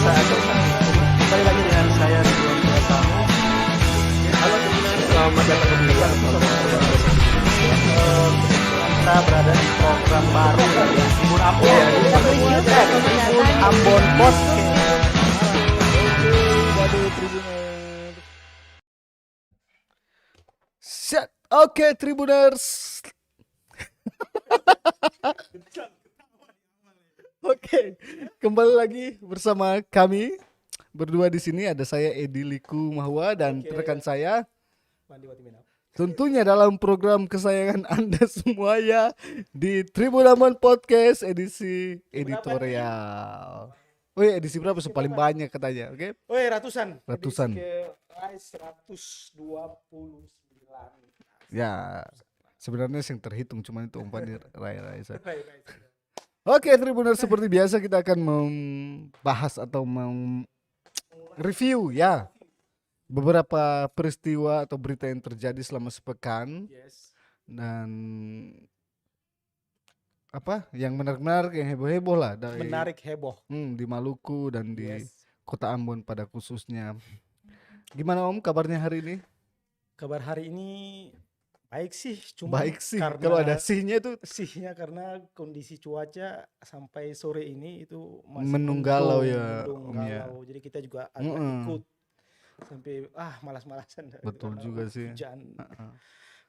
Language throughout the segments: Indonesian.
Kembali lagi dengan saya Ridwan Pratama. Halo teman-teman, selamat datang di kita berada di program baru dari Tribun Ambon. Tribun Ambon Podcast. Set. Oke, Tribuners. Oke, kembali lagi bersama kami berdua di sini. Ada saya Edi Liku Mahwa dan rekan saya. Tentunya dalam program kesayangan Anda semua ya, di Tribun Ambon Podcast edisi editorial. Wih, edisi berapa? Paling banyak katanya, oke? Woi, ratusan. Ratusan. Edisi ke 129. Ya, sebenarnya yang terhitung cuma itu umpan di raya-raya. Oke, Tribuners, seperti biasa kita akan membahas atau review ya beberapa peristiwa atau berita yang terjadi selama sepekan. Dan apa yang menarik-menarik, yang heboh-heboh lah dari Menarik heboh. di Maluku dan di Kota Ambon pada khususnya. Gimana Om kabarnya hari ini? Kabar hari ini baik sih, cuma Baik sih. karena Kalau ada sihnya itu sihnya karena kondisi cuaca sampai sore ini itu masih Mendung-galau mendung, ya, mendung Om, ya. galau. Jadi kita juga agak ikut sampai malas-malasan betul karena juga sih. hujan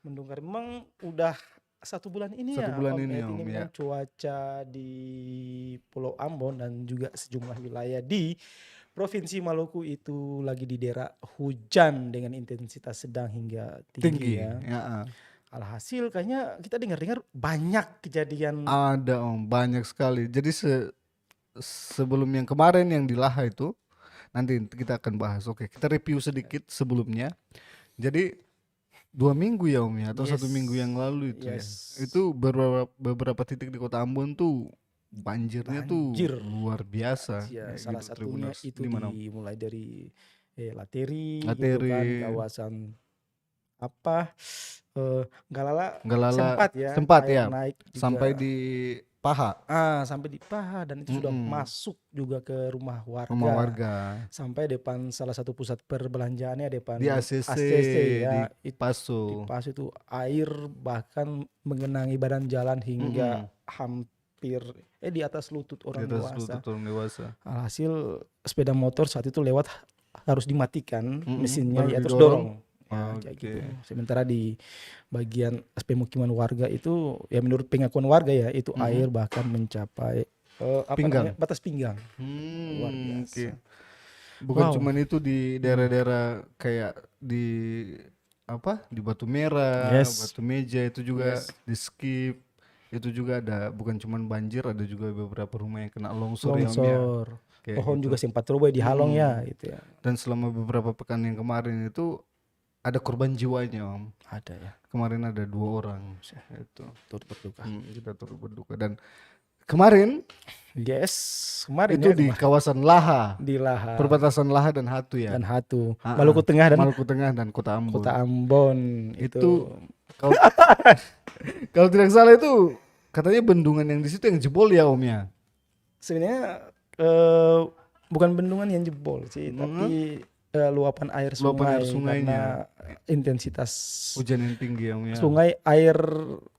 mendung. Memang udah 1 bulan ini 1 ya bulan Om ini, Ed, Om, ya. memang cuaca di Pulau Ambon dan juga sejumlah wilayah di Provinsi Maluku itu lagi didera hujan dengan intensitas sedang hingga tinggi ya. Alhasil kayaknya kita dengar-dengar banyak kejadian. Ada Om, banyak sekali. Jadi sebelum yang kemarin yang di Laha itu nanti kita akan bahas. Oke, kita review sedikit sebelumnya. Jadi 2 minggu ya Om ya, atau 1 minggu yang lalu itu ya. Itu beberapa titik di Kota Ambon tuh banjirnya tuh luar biasa. Ya, Kayak salah gitu, satunya Tribuners. itu Dimana, Om? dimulai dari Lateri, gitu Lateri. kan, kawasan Galala Galala sempat ya, naik juga. sampai di Paha. Sampai di Paha dan itu sudah masuk juga ke rumah warga. Sampai depan salah satu pusat perbelanjaannya, depan Di ACC, ya, di Paso. Di Paso itu air bahkan mengenangi badan jalan hingga hampir di atas lutut orang dewasa. Alhasil sepeda motor saat itu lewat harus dimatikan mesinnya ya, terus dorong. Kayak gitu. Sementara di bagian pemukiman warga itu ya menurut pengakuan warga ya itu air bahkan mencapai batas pinggang. Luar biasa. Bukan cuman itu di daerah-daerah kayak di Batu Merah, Batu Meja itu juga di Skip. Itu juga ada, bukan cuman banjir, ada juga beberapa rumah yang kena longsor. Pohon juga sempat roboh dihalong ya gitu ya. Dan selama beberapa pekan yang kemarin itu ada korban jiwanya Om. Ada ya. Kemarin ada 2 orang. Itu turut berduka. Kita turut berduka. Dan kemarin itu di kawasan Laha. Di Laha. Perbatasan Laha dan Hatu ya. Dan Hatu. Maluku Tengah dan Kota Ambon. Kota Ambon itu kalau tidak salah itu katanya bendungan yang di situ yang jebol ya Om ya. Sebenarnya bukan bendungan yang jebol sih, tapi luapan air sungai karena intensitas hujan yang tinggi ya Om ya. Sungai air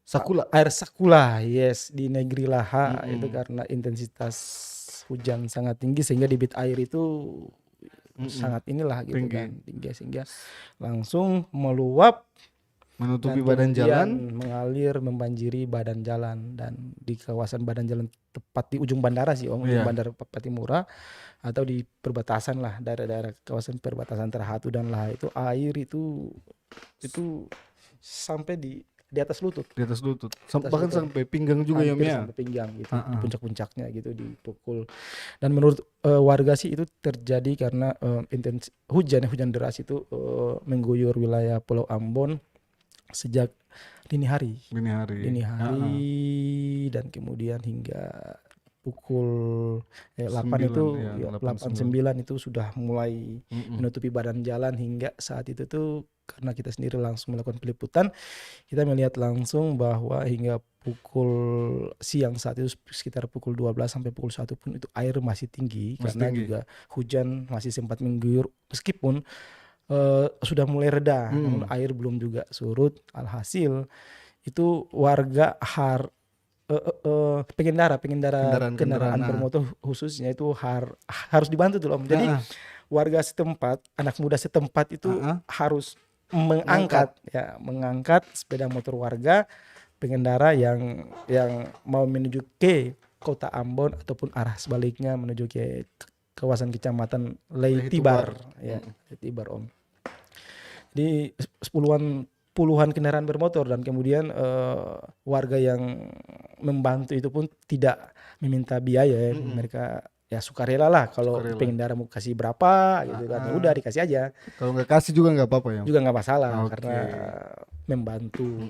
Sakula di negeri Laha itu karena intensitas hujan sangat tinggi sehingga debit air itu sangat tinggi kan, sehingga langsung meluap menutupi badan jalan, mengalir membanjiri badan jalan. Dan di kawasan badan jalan tepat di ujung bandara sih Om, ujung bandara Patimura atau di perbatasan lah, daerah-daerah kawasan perbatasan antara Hatu dan Laha itu air itu sampai di atas lutut. Bahkan sampai pinggang juga ya Om ya. Sampai pinggang gitu, di puncak-puncaknya gitu dipukul. Dan menurut warga sih itu terjadi karena hujan deras itu mengguyur wilayah Pulau Ambon sejak dini hari dan kemudian hingga pukul 8 itu ya, 8.9 itu sudah mulai menutupi badan jalan. Hingga saat itu tuh karena kita sendiri langsung melakukan peliputan, kita melihat langsung bahwa hingga pukul siang saat itu sekitar pukul 12 sampai pukul 1 pun itu air masih tinggi karena juga hujan masih sempat mengguyur meskipun sudah mulai reda, namun air belum juga surut. Alhasil itu warga pengendara kendaraan bermotor khususnya itu harus dibantu tuh Om. Jadi warga setempat, anak muda setempat itu harus mengangkat sepeda motor warga pengendara yang mau menuju ke kota Ambon ataupun arah sebaliknya menuju ke kawasan kecamatan Leitibar ya, Leitibar Om. Jadi puluhan kendaraan bermotor dan kemudian warga yang membantu itu pun tidak meminta biaya ya. Mereka ya sukarela lah kalau pengendara mau kasih berapa gitu kan, ya udah dikasih aja. Kalau nggak kasih juga nggak apa-apa ya? Juga nggak masalah karena membantu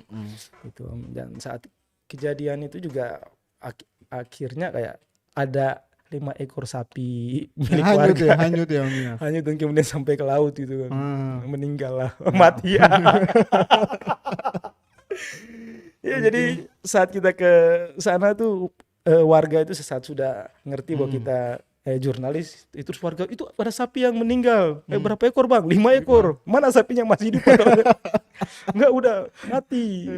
gitu. Dan saat kejadian itu juga akhirnya kayak ada 5 ekor sapi milik warga hanyut ya Om ya. Hanyut dan kemudian sampai ke laut gitu kan. Meninggal lah, mati ya. Ya jadi saat kita ke sana tuh warga itu sesaat sudah ngerti bahwa kita jurnalis. Terus warga itu ada sapi yang meninggal. Berapa ekor Bang? 5 ekor. Mana sapinya masih hidup? Enggak, udah mati.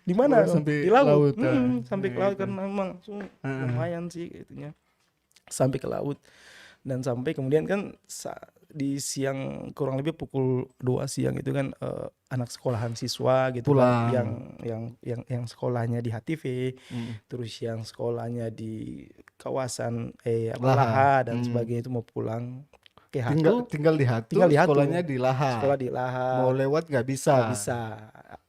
Di mana? Di laut. Sampai ke laut karena memang lumayan sih itunya. Sampai ke laut dan sampai kemudian kan di siang kurang lebih pukul 2 siang itu kan anak sekolahan siswa gitu kan, yang sekolahnya di HTV, terus yang sekolahnya di kawasan Laha dan sebagainya itu mau pulang ke Hatu. Tinggal di Hatu, sekolahnya di Laha. Sekolah di Laha. Mau lewat nggak bisa.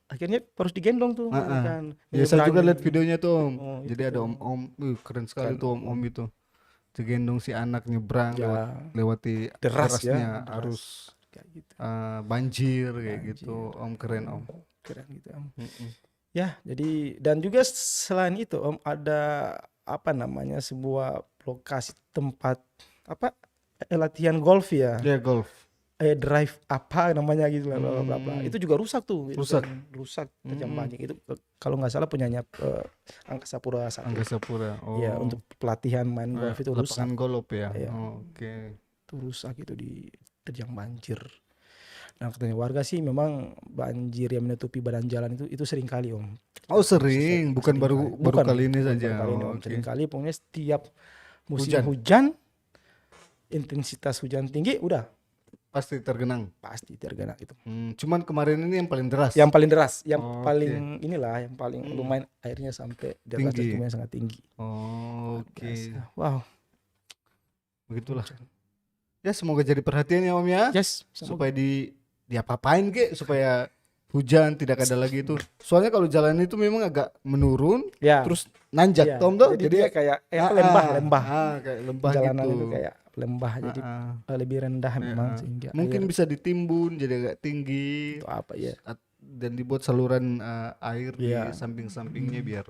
Akhirnya harus digendong tuh kan. Ya, saya juga lihat videonya tuh Om. Jadi ada om-om, keren sekali tuh om-om itu. Digendong si anak nyebrang lewati derasnya arus gitu. Banjir kayak gitu Om, keren Om. Keren gitu Om. Ya jadi dan juga selain itu Om ada sebuah lokasi tempat latihan golf ya. Ya golf. Drive apa namanya gitu lah bla bla. Itu juga rusak tuh. Rusak terjang banjir. Itu kalau nggak salah punyanya Angkasa Pura 1. Angkasa Pura. Oh. Ya untuk pelatihan main golf itu rusak. Lapangan golf ya. Oke. Itu rusak itu diterjang banjir. Nah katanya warga sih memang banjir yang menutupi badan jalan itu sering kali Om. Oh sering, bukan baru kali ini saja. Sering kali pokoknya setiap musim hujan intensitas hujan tinggi udah pasti tergenang itu. Cuman kemarin ini yang paling deras. Yang paling yang paling lumayan airnya sampai deras dan lumayan sangat tinggi. Oke. Wow. Begitulah. Ya semoga jadi perhatian ya Om ya. Yes. Supaya diapa-apain supaya hujan tidak ada lagi itu. Soalnya kalau jalan itu memang agak menurun, terus nanjak Tom tuh. Jadi dia kayak lembah. Kayak lembah jalanan gitu. Itu kayak lembah jadi lebih rendah memang sehingga mungkin bisa ditimbun jadi agak tinggi itu apa ya dan dibuat saluran air di samping-sampingnya biar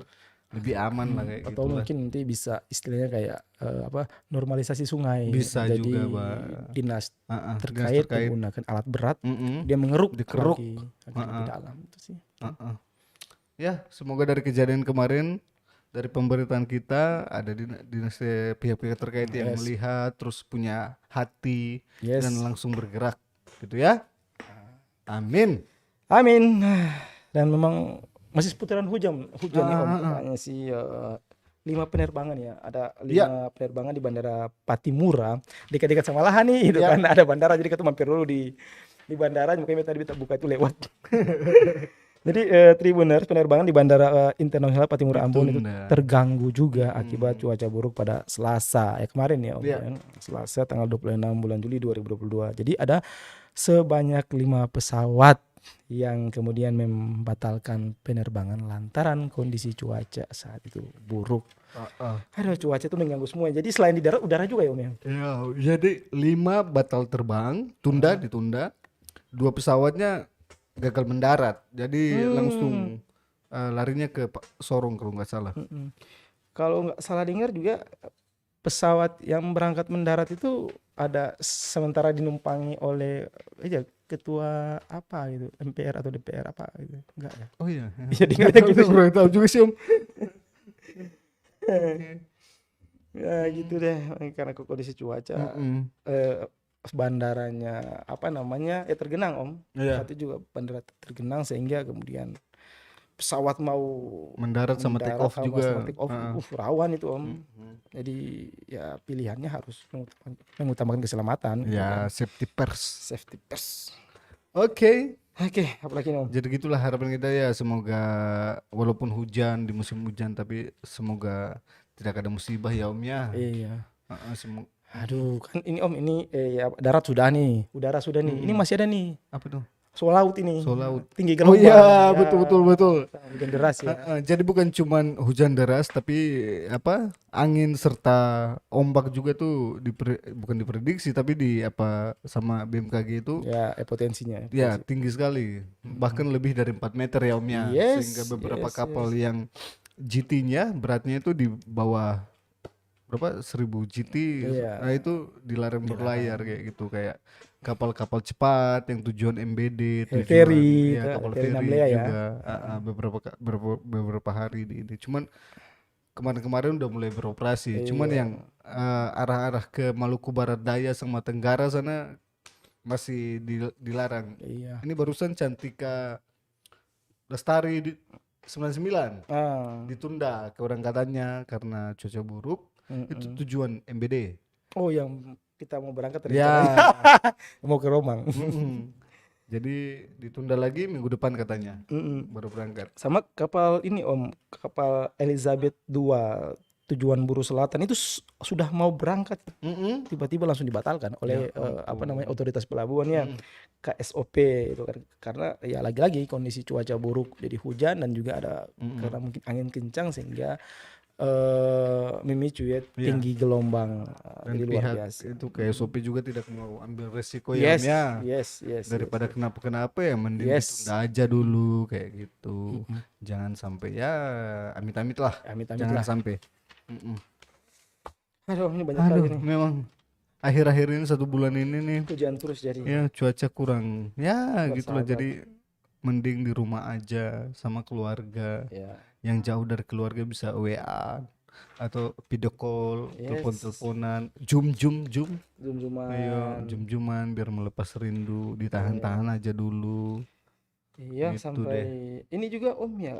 lebih aman lah kayak gitu. Atau mungkin nanti bisa istilahnya kayak normalisasi sungai. Bisa jadi juga dinas terkait menggunakan alat berat dia dikeruk lagi di dalam itu sih. Ya semoga dari kejadian kemarin dari pemberitaan kita ada dinas pihak-pihak terkait yang melihat terus punya hati dan langsung bergerak gitu ya. Amin. Dan memang masih seputaran hujan nih Om. Katanya sih 5 penerbangan ya. Ada 5 penerbangan di Bandara Patimura dekat-dekat sama Laha nih itu kan ada bandara jadi kita mampir dulu di bandara makanya tadi kita buka itu lewat. Jadi Tribuners penerbangan di Bandara Internasional Patimura Ambon itu terganggu juga akibat cuaca buruk pada Selasa kemarin ya Om. Selasa tanggal 26 bulan Juli 2022. Jadi ada sebanyak 5 pesawat yang kemudian membatalkan penerbangan lantaran kondisi cuaca saat itu buruk. Cuaca itu mengganggu semua. Jadi selain di darat udara juga ya Om ya. Jadi 5 batal terbang, ditunda. 2 pesawatnya gagal mendarat, jadi langsung larinya ke Sorong kalau nggak salah. Kalau nggak salah dengar juga pesawat yang berangkat mendarat itu ada sementara dinumpangi oleh ketua apa gitu, MPR atau DPR apa gitu. Enggak ya? Oh iya. Jadi ingatnya gitu. Kurang tahu juga sih Om. Ya gitu deh, karena kondisi cuaca bandaranya apa namanya tergenang Om. Saat itu juga bandara tergenang sehingga kemudian pesawat mau mendarat sama take off juga. Rawan itu Om. Jadi ya pilihannya harus mengutamakan keselamatan. Ya gitu safety first. Safety first. Oke, apalagi Om? Jadi gitulah harapan kita ya, semoga walaupun hujan di musim hujan tapi semoga tidak ada musibah ya Om ya. Iya. Aduh kan ini Om ini darat sudah nih, udara sudah nih. Ini masih ada nih. Apa tuh? Soal laut ini. Soal laut. Tinggi gelombang. Oh iya, betul. Hujan deras ya. Jadi bukan cuman hujan deras tapi angin serta ombak juga tuh bukan diprediksi tapi sama BMKG itu ya potensinya. Ya tinggi sekali. Bahkan lebih dari 4 meter ya Om ya. Sehingga beberapa kapal yang GT-nya beratnya itu di bawah 1000 GT. Nah itu dilarang berlayar kayak gitu, kayak kapal-kapal cepat yang tujuan MBD, ferry, kapal ferry juga beberapa hari di ini. Cuman kemarin udah mulai beroperasi. Cuman yang arah-arah ke Maluku Barat Daya sama Tenggara sana masih dilarang. Ini barusan Cantika Lestari 99 ditunda keberangkatannya karena cuaca buruk. Itu tujuan MBD. Oh yang kita mau berangkat mau ke Romang. Jadi ditunda lagi minggu depan katanya baru berangkat. Sama kapal ini Om, kapal Elizabeth II tujuan Buru Selatan itu sudah mau berangkat, tiba-tiba langsung dibatalkan oleh otoritas pelabuhannya, KSOP itu kan, karena ya lagi-lagi kondisi cuaca buruk, jadi hujan dan juga ada karena mungkin angin kencang sehingga memicu tinggi gelombang. Dan jadi pihak luar biasa. itu KSOP juga tidak mau ambil resiko Yes, daripada kenapa ya mending ditunda aja dulu kayak gitu. Jangan sampai amit-amit lah. Jangan sampai. Aduh ini banyak kali nih. Memang akhir-akhir ini 1 bulan ini nih hujan terus jadi. Ya cuaca kurang gitulah, jadi mending di rumah aja sama keluarga. Yang jauh dari keluarga bisa WA atau video call, telepon-teleponan, zoom-zooman. Ayo zoom-zooman biar melepas rindu, ditahan-tahan aja dulu. Iya gitu sampai deh. Ini juga Om ya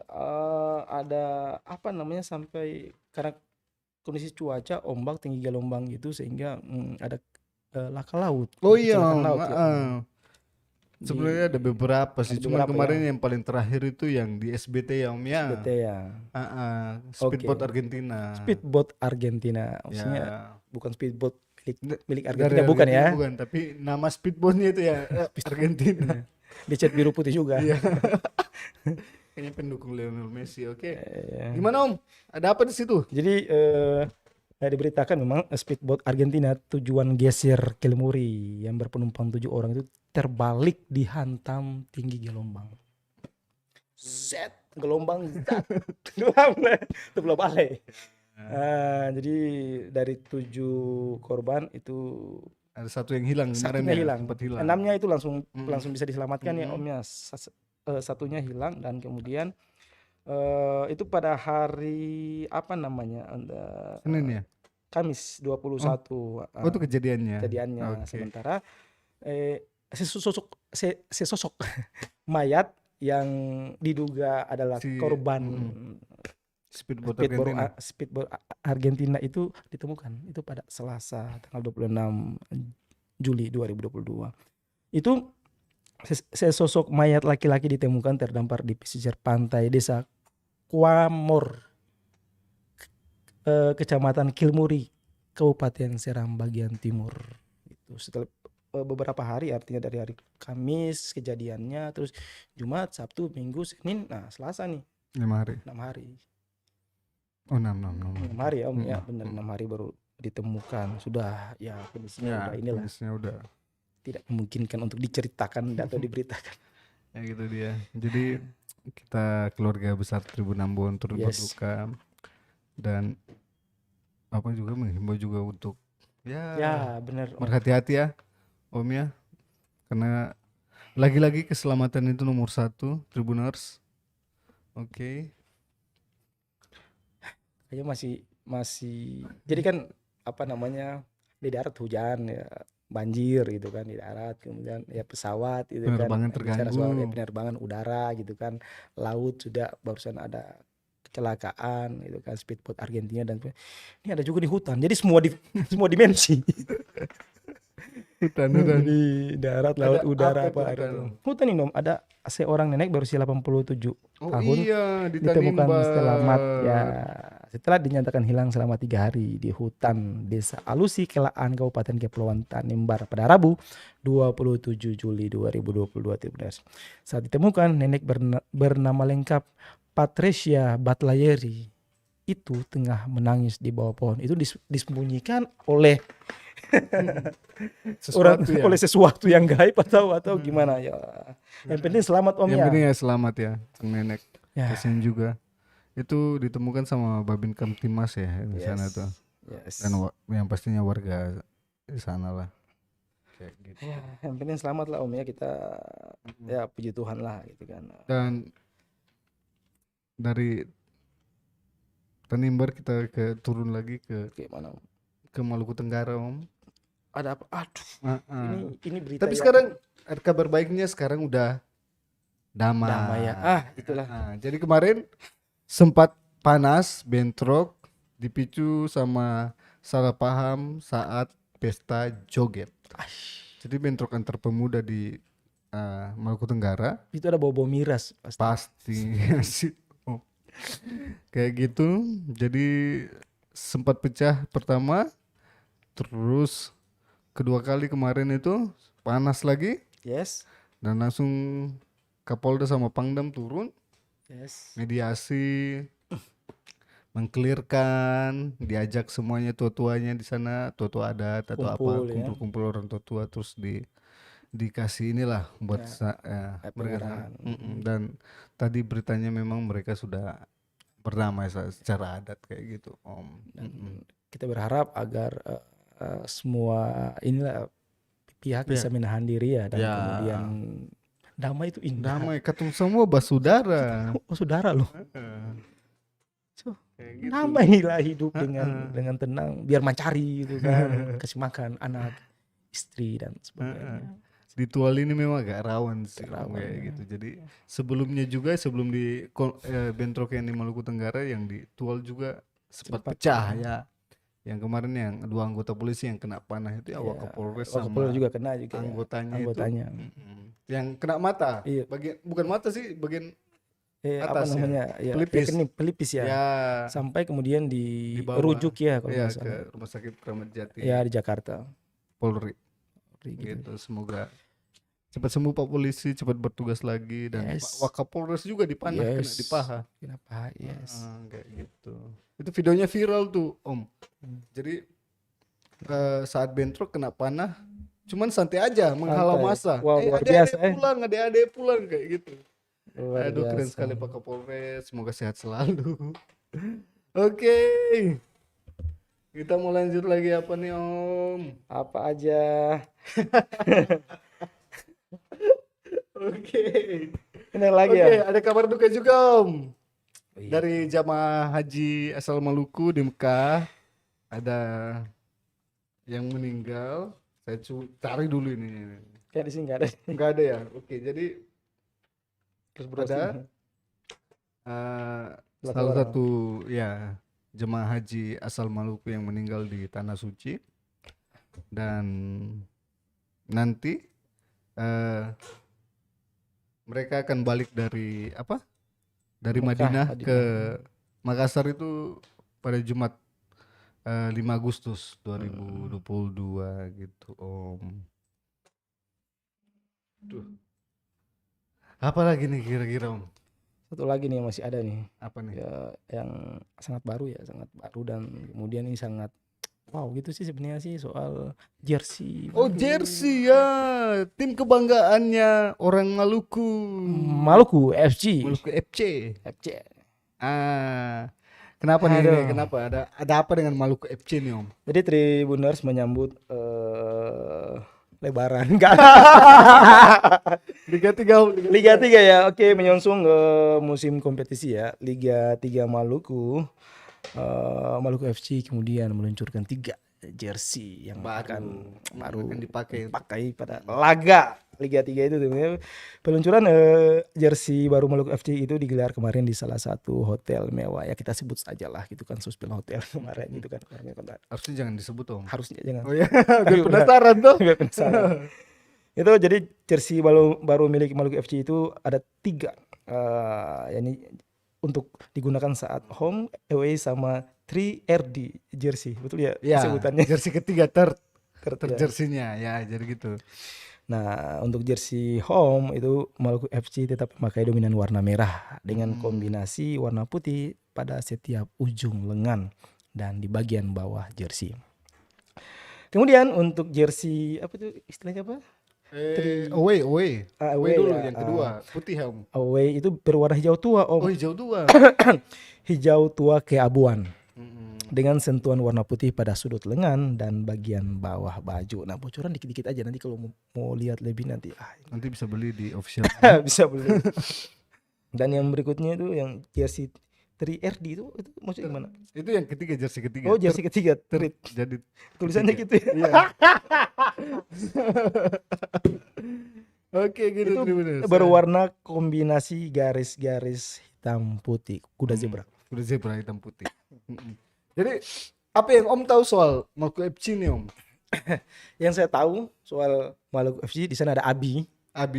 ada sampai karena kondisi cuaca ombak tinggi gelombang gitu sehingga ada laka laut. Oh iya. Sebenarnya ada beberapa sih, cuma kemarin yang paling terakhir itu yang di SBT ya Om ya. SBT ya. Speedboat Argentina. Speedboat Argentina, maksudnya bukan speedboat milik Argentina bukan ya? Bukan, tapi nama speedboatnya itu ya Argentina. Dicat biru putih juga. Kayaknya pendukung Lionel Messi. Oke. Gimana Om? Ada apa di situ? Jadi diberitakan memang speedboat Argentina tujuan Geser Kilmuri yang berpenumpang 7 orang itu terbalik dihantam tinggi gelombang. Gelombang terbalik balik. Jadi dari 7 korban itu ada 1 yang hilang kemarin ya, sempat hilang. 6-nya itu langsung bisa diselamatkan ya Om ya. 1-nya hilang dan kemudian itu pada hari Senin ya? Kamis 21. Itu kejadiannya. Sementara sesosok mayat yang diduga adalah korban speedboat Argentina itu ditemukan itu pada Selasa tanggal 26 Juli 2022. Itu sesosok mayat laki-laki ditemukan terdampar di pesisir pantai desa Kuamor, Kecamatan Kilmuri, Kabupaten Seram bagian timur. Itu setelah beberapa hari, artinya dari hari Kamis kejadiannya, terus Jumat, Sabtu, Minggu, Senin, Selasa nih. 6 hari. 6 hari. Oh 6 hari Om ya benar 6 hari baru ditemukan. Sudah ya kondisinya udah tidak memungkinkan untuk diceritakan atau diberitakan. Ya gitu dia. Jadi kita keluarga besar Tribun Ambon turut berduka dan apa juga menghimbau juga untuk Ya benar. berhati-hati ya Om ya, karena lagi-lagi keselamatan itu nomor 1 Tribuners. Oke. Kayaknya masih jadi kan apa namanya, di darat hujan ya, banjir gitu kan di darat, kemudian ya pesawat gitu kan, Penerbangan bicara soal ya terganggu. penerbangan udara gitu kan, laut sudah barusan ada kecelakaan gitu kan, speedboat Argentina dan ini ada juga di hutan, jadi semua dimensi. Hutan. Jadi darat, laut, Ada udara, apa apa itu air hutan? itu. Hutan ini Om, ada seorang nenek berusia 87 Oh tahun iya, di ditemukan selamat ya Tanimbar. setelah dinyatakan hilang selama 3 hari di hutan Desa Alusi, Kelaan, Kabupaten Kepulauan Tanimbar pada Rabu 27 Juli 2022. Saat ditemukan, nenek bernama lengkap Patricia Batlayeri itu tengah menangis di bawah pohon. Itu disembunyikan oleh orang Sesuatu ya. oleh sesuatu yang gaib atau gimana ya. Yang penting selamat Om Yang ya. penting ya selamat ya, sang nenek. Ya. Kasian juga. Itu ditemukan sama Babin Kamtimas ya di sana tuh. Yes. Dan yang pastinya warga di sana lah. Kayak gitu. Ya, yang penting selamat lah Om ya, kita ya puji Tuhan lah gitu kan. Dan dari Tanimbar kita turun lagi ke Gimana Om? ke Maluku Tenggara Om. Ada apa? Aduh. Ini berita. Tapi ya. sekarang ada kabar baiknya, sekarang udah damai. Damai ya. Itulah. Jadi kemarin sempat panas, bentrok, dipicu sama salah paham saat pesta joget. Jadi bentrok antar pemuda di Maluku Tenggara. Itu ada bau-bau miras pasti. Pasti sih. Oh. Kayak gitu. Jadi sempat pecah pertama, terus kedua kali kemarin itu panas lagi. Yes. Dan langsung Kapolda sama Pangdam turun. Yes. Mediasi, mengklirkan, diajak semuanya tua-tuanya di sana, tua-tua adat atau Kumpul, apa, kumpul-kumpul orang tua-tua, terus dikasih inilah buat mereka. Dan tadi beritanya memang mereka sudah berdamai secara adat kayak gitu Om. Dan kita berharap agar semua inilah pihak bisa menahan diri ya, dan kemudian damai itu indah. Damai, ketemu semua bersaudara. Oh saudara loh. Gitu. Damailah hidup dengan tenang, biar mencari gitu kan, kasih makan anak, istri dan sebagainya. Di Tual ini memang agak rawan sih kayak gitu. Jadi sebelumnya juga sebelum di bentrok yang di Maluku Tenggara, yang di Tual juga sempat pecah ya. Yang kemarin yang 2 anggota polisi yang kena panah itu ya Wakapolres sama juga kena juga anggotanya. Itu yang kena mata. Bukan mata sih, bagian atas apa namanya ya, pelipis ya. Sampai kemudian dirujuk ya kalau nggak salah ke Rumah Sakit Kramat Jati ya di Jakarta Polri gitu. Semoga cepat sembuh Pak Polisi, cepat bertugas lagi, dan Pak Wakapolres juga dipanah, kena di paha. Kenapa? Kayak gitu. Itu videonya viral tuh Om. Jadi saat bentrok kena panah, cuman santai aja menghalau masa. Adik-adik pulang kayak gitu. Aduh, keren sekali Pak Kapolres, semoga sehat selalu. Oke. Kita mau lanjut lagi apa nih Om? Apa aja. Oke. Ini lagi ya. Ada kabar duka juga Om. Dari jamaah haji asal Maluku di Mekah, ada yang meninggal. Saya cari dulu ini. Kayak di sini nggak ada. Nggak ada ya. Oke, jadi ada salah satu ya jemaah haji asal Maluku yang meninggal di Tanah Suci, dan nanti mereka akan balik dari Madinah ke Makassar itu pada Jumat 5 Agustus 2022 gitu Om. Apa lagi nih kira-kira Om? Satu lagi nih yang masih ada nih. Apa nih? Ya, yang sangat baru dan kemudian ini sangat wow gitu sih sebenarnya sih, soal jersey. Oh jersey ya, tim kebanggaannya orang Maluku. Maluku FC. Maluku FC. Kenapa nih? Kenapa? Ada apa dengan Maluku FC nih Om? Jadi Tribuners menyambut Lebaran enggak? Liga 3 Om. Liga 3 ya. Oke, menyongsong musim kompetisi ya. Liga 3 Maluku. Maluku FC kemudian meluncurkan 3 jersey yang baru akan dipakai pada laga Liga 3 itu. Peluncuran jersey baru Maluku FC itu digelar kemarin di salah satu hotel mewah ya, kita sebut saja lah gitu kan, Suspil Hotel kemarin gitu kan. Harusnya jangan disebut Om. Harusnya jangan. Oh ya, biar penasaran tuh. Biar penasaran. Itu jadi jersey baru milik Maluku FC itu ada 3 yakni untuk digunakan saat home, away sama 3RD jersey. Betul ya, sebutannya? Jersey ketiga third ya. Jersey-nya ya, jadi gitu. Nah, untuk jersey home itu Maluku FC tetap memakai dominan warna merah dengan kombinasi warna putih pada setiap ujung lengan dan di bagian bawah jersey. Kemudian untuk jersey apa itu istilahnya apa? Away dulu ya, yang kedua putih Om. Away itu berwarna hijau tua Om. Oh, hijau tua. Hijau tua keabuan. Dengan sentuhan warna putih pada sudut lengan dan bagian bawah baju. Nah, bocoran dikit-dikit aja nanti kalau mau lihat lebih nanti. Nanti bisa beli di official. Bisa beli. Dan yang berikutnya itu yang jersey 3RD itu maksudnya gimana? Itu yang ketiga, jersey ketiga. Oh, jersey ketiga. Jadi tulisannya gitu ya. Iya. Oke, gitu. Itu berwarna kombinasi garis-garis hitam putih, kuda zebra. Kuda zebra hitam putih. Jadi apa yang Om tahu soal Maluku FC nih Om? Yang saya tahu soal Maluku FC di sana ada Abi,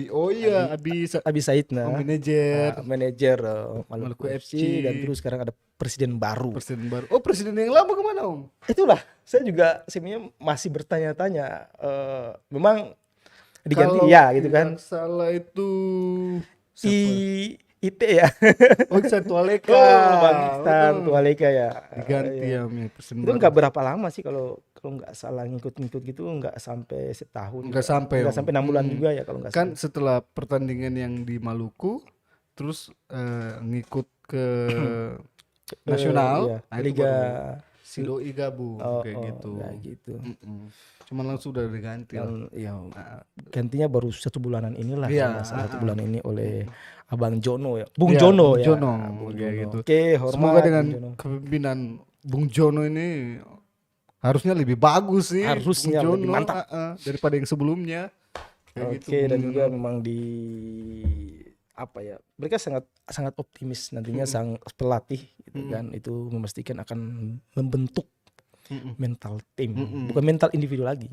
oh iya, Abi Said, manajer Maluku FC, dan terus sekarang ada presiden baru. Oh, presiden yang lama kemana Om? Itulah, saya juga sebenarnya masih bertanya-tanya. Memang diganti ya gitu kan? Salah itu IT ya. Oh, Tualeka. Bang Iksan Tualeka ya. Diganti ya, presiden itu nggak berapa lama sih kalau nggak salah ngikut-ngikut gitu, nggak sampai setahun. Nggak sampai 6 bulan juga ya kalau nggak salah. Kan setelah pertandingan yang di Maluku, terus ngikut ke nasional, Liga Sidoi gabung kayak gitu. Cuma langsung udah diganti. Gantinya baru 1 bulanan inilah. Iya, 1 bulan ini oleh Abang Jono ya, Bung Jono ya. Bung Jono. Gitu. Oke, hormat. Semoga dengan kepemimpinan Bung Jono ini harusnya lebih bagus sih. Harusnya Bung Jono, lebih mantap daripada yang sebelumnya. Oke, dan juga memang mereka sangat optimis nantinya sang pelatih gitu kan, itu memastikan akan membentuk mental tim, bukan mental individu lagi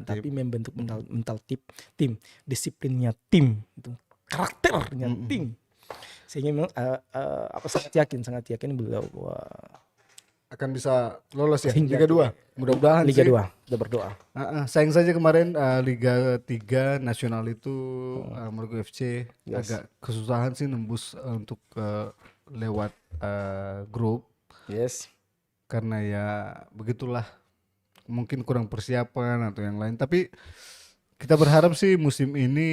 tapi membentuk mental tim, disiplinnya tim, itu karakternya tim, sehingga memang sangat yakin beliau akan bisa lolos ya Liga 2. Mudah-mudahan Liga 2, kita berdoa. Sayang saja kemarin Liga 3 nasional itu Maluku FC agak kesusahan sih nembus untuk lewat grup. Yes. Karena ya begitulah, mungkin kurang persiapan atau yang lain. Tapi kita berharap sih musim ini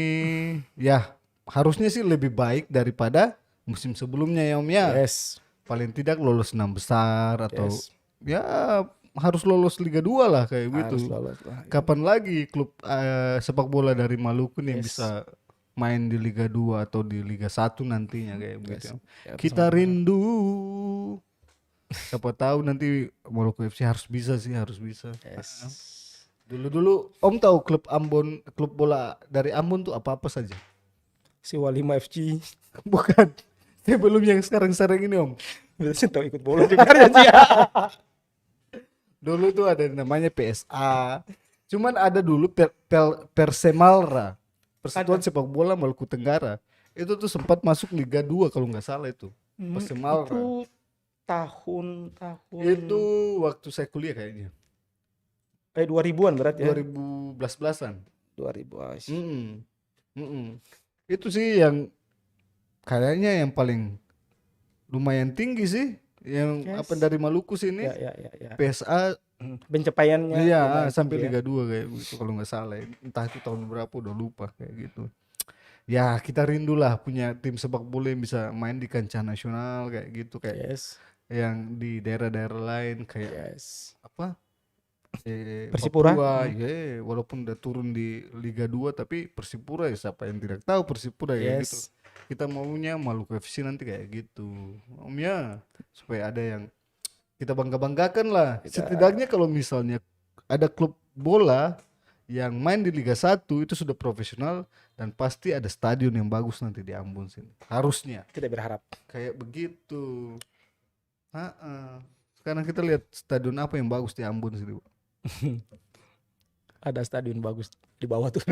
ya harusnya sih lebih baik daripada musim sebelumnya ya Om ya. Yes. Paling tidak lolos 6 besar atau ya harus lolos Liga 2 lah kayak gitu. Kapan lagi klub sepak bola dari Maluku nih bisa main di Liga 2 atau di Liga 1 nantinya kayak begitu. Kita rindu. Siapa tahu nanti Maluku FC harus bisa. Dulu Om tahu klub bola dari Ambon tuh apa saja? Siwalima FC. Bukan. Sebelum yang sekarang ini Om. Biasanya tahu ikut bola juga ya. Dulu tuh ada namanya PSA. Cuman ada dulu Persemalra, Persatuan Sepak Bola Maluku Tenggara. Itu tuh sempat masuk Liga 2 kalau nggak salah itu. Persemalra. Itu tahun itu waktu saya kuliah kayaknya. 2000-an berarti ya. 2011-an. 2000. Itu sih yang kayaknya yang paling lumayan tinggi sih yang dari Maluku sini. Ya. PSA pencapaiannya sampai Liga 2 kayak gitu kalau nggak salah. Entah itu tahun berapa udah lupa kayak gitu. Ya kita rindulah punya tim sepak bola yang bisa main di kancah nasional kayak gitu kayak yang di daerah-daerah lain kayak apa? Persipura. Papua, walaupun udah turun di Liga 2 tapi Persipura ya siapa yang tidak tahu Persipura ya gitu. Kita maunya Maluku FC nanti kayak gitu. Maunya supaya ada yang kita bangga-banggakan lah. Setidaknya kalau misalnya ada klub bola yang main di Liga 1 itu sudah profesional dan pasti ada stadion yang bagus nanti di Ambon sini. Harusnya. Kita berharap. Kayak begitu. Sekarang kita lihat stadion apa yang bagus di Ambon sini. Ada stadion bagus di bawah tuh.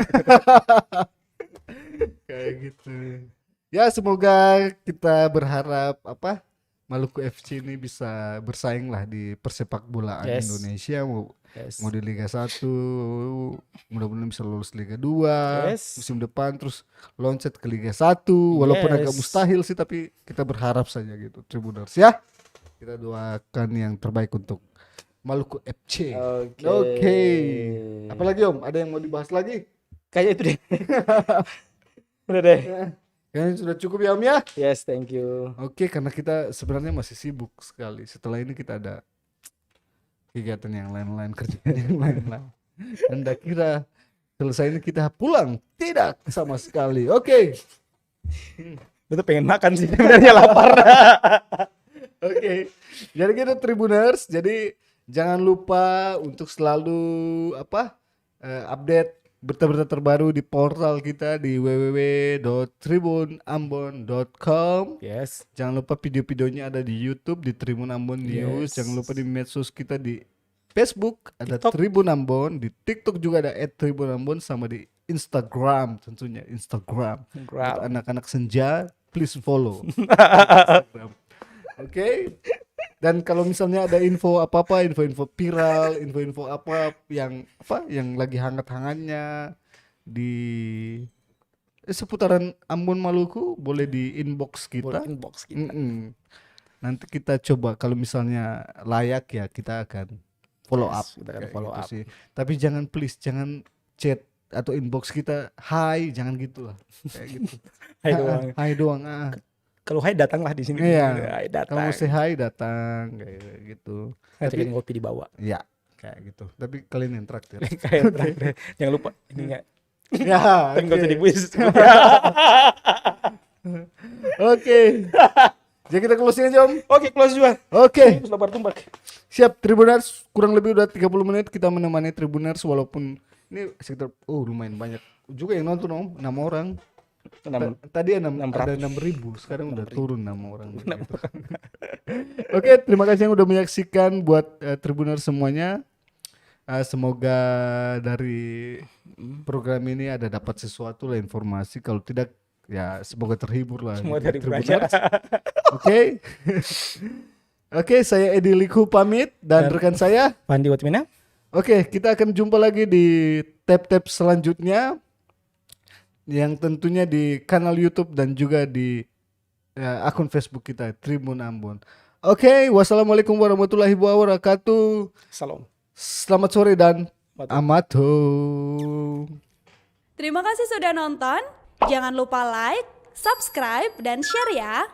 Kayak gitu. Ya semoga kita berharap Maluku FC ini bisa bersaing lah di persepak bolaan Indonesia mau di Liga 1, mudah-mudahan bisa lolos Liga 2 musim depan, terus loncat ke Liga 1 walaupun agak mustahil sih, tapi kita berharap saja gitu Tribuners ya. Kita doakan yang terbaik untuk Maluku FC. Oke. Apalagi Om? Ada yang mau dibahas lagi? Kayaknya itu deh. Udah deh. Kayaknya sudah cukup ya Om ya? Yes, thank you. Oke, karena kita sebenarnya masih sibuk sekali. Setelah ini kita ada kegiatan yang lain-lain, kerjaan yang lain-lain. Anda kira selesai ini kita pulang? Tidak sama sekali. Oke. Itu pengen makan sih, sebenarnya lapar. Oke. Jadi gitu Tribuners. Jadi jangan lupa untuk selalu update berita-berita terbaru di portal kita di www.tribunambon.com. Yes. Jangan lupa video-videonya ada di YouTube di Tribun Ambon News. Jangan lupa di medsos kita di Facebook ada TikTok. Tribun Ambon, di TikTok juga ada @tribunambon, sama di Instagram tentunya Instagram. Buat anak-anak senja, please follow. Oke. Dan kalau misalnya ada info apa-apa, info-info viral, info-info apa yang lagi hangat-hangatnya di seputaran Ambon Maluku, boleh di inbox kita. Nanti kita coba kalau misalnya layak ya kita akan follow up. Kita akan follow up. Sih. Tapi jangan chat atau inbox kita hi, jangan gitu lah. Kayak gitu. Hi doang. Kalau hai datanglah di sini. Iya. Kamu say hi datang kayak gitu. Tapi ngopi dibawa. Iya, kayak gitu. Tapi kalian yang traktir. Jangan lupa ini enggak. Ya, enggak usah dibus. Oke. Jadi kita closing aja Om. Oke, close juga. Oke. Lebar tumbak. Siap Tribuners, kurang lebih udah 30 menit kita menemani Tribuners, walaupun ini sekitar lumayan banyak juga yang nonton Om, 6 orang. Tadi ada 6.000, sekarang udah turun 6 orang. Oke, terima kasih yang udah menyaksikan buat Tribuners semuanya. Semoga dari program ini ada dapat sesuatu lah, informasi. Kalau tidak ya semoga terhibur lah. Semua dari Tribuners. Oke. Oke, saya Edi Liku pamit dan rekan saya Pandi Watmina. Oke, kita akan jumpa lagi di tab-tab selanjutnya, yang tentunya di kanal YouTube dan juga di akun Facebook kita Tribun Ambon. Oke, wassalamualaikum warahmatullahi wabarakatuh. Salam. Selamat sore dan amato. Terima kasih sudah nonton. Jangan lupa like, subscribe, dan share ya.